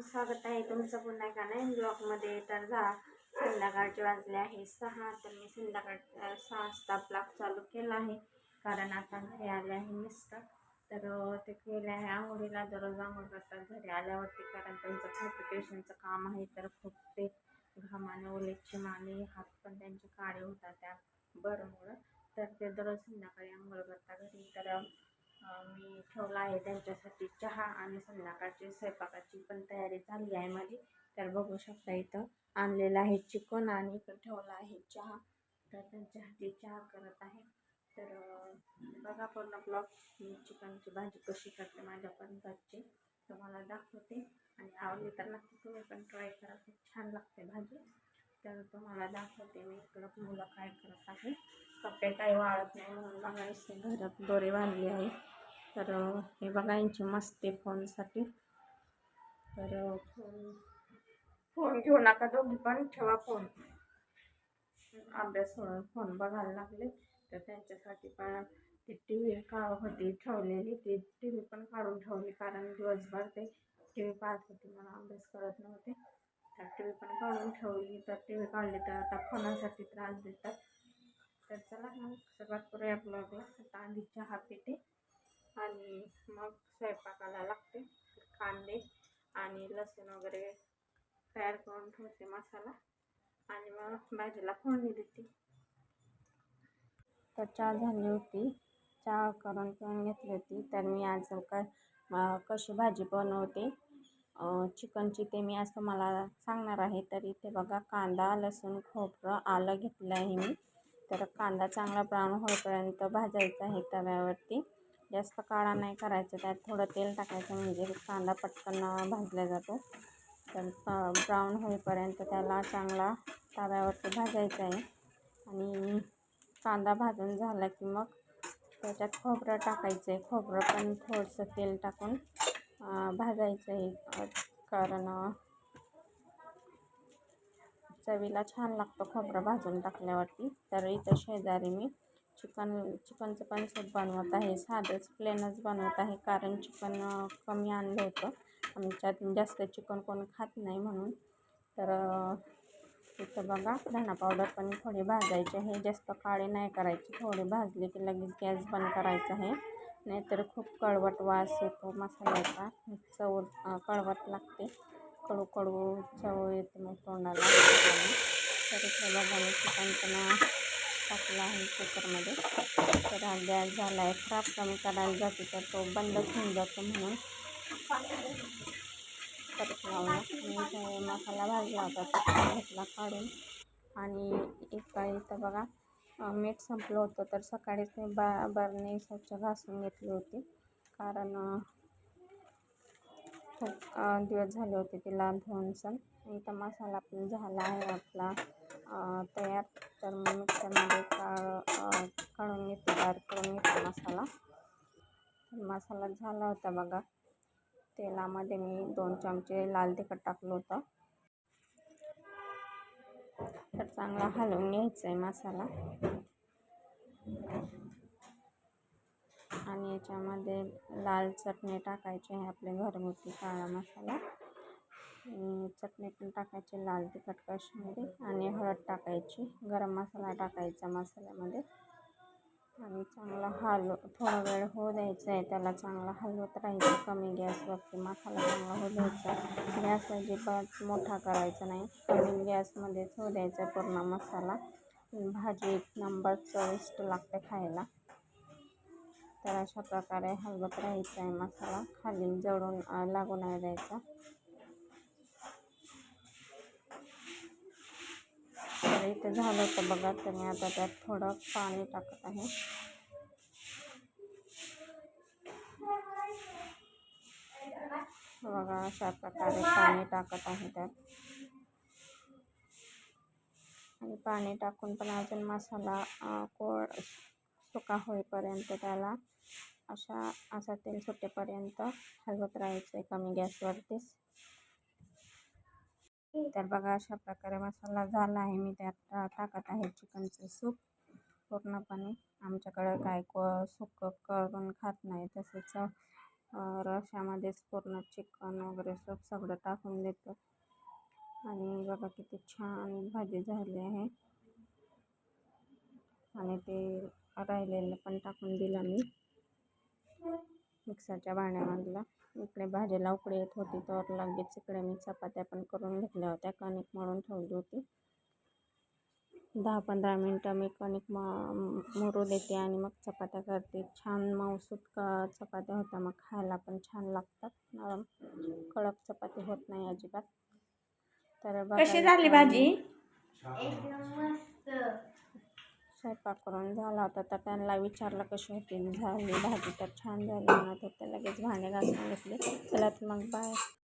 स्वागत आहे तुमचं पुन्हा एका नवीन ब्लॉगमध्ये. तर संध्याकाळचे वाजले आहे 6. तर मी संध्याकाळ 6 वाजता ब्लॉग चालू केला आहे, कारण आता घरी आले आहे मिस्टर. तर ते गेले आहे आंघोळीला. दररोज आंघोळ करतात घरी आल्यावरती, कारण त्यांचं फॅब्रिकेशनचं काम आहे. तर खूप ते घामाने ओले चिमाने हात पण त्यांचे काळे होतात त्या बरमुळं. तर ते दररोज संध्याकाळी आंघोळ करतात घरी. तर मी ठेवला आहे त्यांच्यासाठी चहा, आणि संध्याकाळची स्वयंपाकाची पण तयारी झाली आहे माझी. तर बघू शकता इथं आणलेलं आहे चिकन, आणि इथं ठेवला आहे चहा. तर त्यांच्यासाठी चहा करत आहे. तर बघा पूर्ण ब्लॉग. मी चिकनची भाजी कशी करते माझ्या पद्धतीची तुम्हाला दाखवते, आणि आवडली तर नक्की तुम्ही पण ट्राय करा, खूप छान लागते भाजी. तर तुम्हाला दाखवते मी इकडं मुलं काय करत आहे. कपडे काही वाळत नाही म्हणून बघा घरात दोरे बांधली आहे. तर हे बघा यांची मस्ती फोनसाठी. तर फोन घेऊ नका दोघी पण, ठेवा फोन. अभ्यास सोडून फोन बघायला लागले. तर त्यांच्यासाठी पण ती टी व्ही होती ठेवलेली, ती टी व्ही पण काढून ठेवली, कारण दिवसभर ते टी व्ही पाहत होते, मला अभ्यास करत नव्हते. तर टी व्ही पण काढून ठेवली. तर टी व्ही काढली तर आता फोनासाठी त्रास देतात. तर चला मग सुरुवात करूया ब्लॉगला. आता आधी चहा पिते आणि मग स्वयंपाकाला लागते. कांदे आणि लसूण वगैरे तयार करून ठेवते मसाला, आणि मग भाजीला फोडणी देते. तर चहा झाली होती, चहा करून पिऊन घेतली होती. तर मी आज कशी भाजी बनवते चिकनची ते मी आज तुम्हाला सांगणार आहे. तर इथे बघा कांदा, लसूण, खोबरं, आलं घेतलं आहे मी. तर कांदा चांगला ब्राऊन होईपर्यंत भाजायचा आहे तव्यावरती. जास्त काळा नाही करायचं, त्यात थोडं तेल टाकायचं म्हणजे कांदा पटकन भाजला जातो. तर ब्राऊन होईपर्यंत त्याला चांगला तव्यावरती भाजायचं आहे. आणि कांदा भाजून झाला की मग त्याच्यात खोबरं टाकायचं आहे. खोबरं पण थोडंसं तेल टाकून भाजायचं आहे, कारण चवीला छान लागतं खोबरं भाजून टाकल्यावरती. तर इथं शेजारी मी चिकनचं पण सूप बनवत आहे. साधंच प्लेनच बनवत आहे, कारण चिकन कमी आणलं होतं आमच्यात, जास्त चिकन कोण खात नाही म्हणून. तर इथं बघा धना पावडर पण थोडी भाजायची आहे, जास्त काळे नाही करायची. थोडी भाजली की लगेच गॅस बंद करायचा आहे, नाहीतर खूप कळवट वास येतो मसाल्याचा. चव कळवट लागते, कडू कडू चव येते मग तोंडाला. तर इथे बघा मी चिकन पण टाकलं आहे कुकरमध्ये. तर हा गॅस झाला आहे खराब, कमी करायला जाते तर तो बंद होऊन जातो म्हणून परत लावला. मी मसाला भाजला होता तो घेतला काढून. आणि इथं बघा मीठ संपलं होतं, तर सकाळीच मी बरणी स्वच्छ घासून घेतली होती, कारण खूप दिवस झाले होते तिला धुवून सण. इथं मसाला पण झाला आहे आपला तयार. तर मी मिक्सरमध्ये काढून घेते, बारीक करून घेते मसाला. मसाला झाला होता बघा. तेलामध्ये मी 2 चमचे लाल तिखट टाकलं होतं. तर चांगला हलवून घ्यायचा आहे मसाला. आणि याच्यामध्ये लाल चटणी टाकायची आहे, आपले घरगुती काळा मसाला. चटणी पण टाकायची, लाल तिखट कश्मीरी, आणि हळद टाकायची. गरम मसाला टाकायचा मसाल्यामध्ये, आणि चांगला थोडा वेळ होऊ द्यायचा आहे त्याला. चांगला हलवत राहायचं कमी गॅसवरती. मसाला चांगला होऊ द्यायचा, गॅस अजिबात मोठा करायचा नाही, कमी गॅसमध्येच होऊ द्यायचा पूर्ण मसाला. भाजी 1 नंबर चविष्ट लागते खायला. तर अशा प्रकारे हलवत राहायचा आहे मसाला, खाली जळून लागू नाही द्यायचा. तर इथे झालं होतं बघा. तर मी आता त्यात थोडं पाणी टाकत आहे. बघा अशा प्रकारे पाणी टाकत आहे त्यात. आणि पाणी टाकून पण अजून मसाला सुका होईपर्यंत त्याला असा तेल सुटेपर्यंत हलवत राहायचं आहे कमी गॅसवरतीच. तर बघा अशा प्रकारे मसाला झाला आहे. मी त्यात टाकत आहे चिकनचं सूप पूर्णपणे. आमच्याकडं काय सुकं करून खात नाही, तसेच रश्यामध्येच पूर्ण चिकन वगैरे सगळं टाकून देतो. आणि बघा किती छान भाजी झाली आहे. आणि ते राहिलेलं पण टाकून दिलं मी मिक्सरच्या भांड्यामधलं. इकडे भाजीला उकळी येत होती तर लगेच इकडे मी चपात्या पण करून घेतल्या होत्या. कणिक मळून ठेवली होती. 10-15 मिनटं मी कणिक मुरू देते आणि मग चपात्या करते. छान मऊसूत चपात्या होत्या, मग खायला पण छान लागतात. नरम कडक चपाती होत नाही अजिबात. तर कशी झाली भाजी? स्वयंपाक करून झाला होता तर त्यांना विचारलं कशी होती झाली भाजी, तर छान झाली म्हणत होते. लगेच भांडे घासून घेतले. चला मग बाय.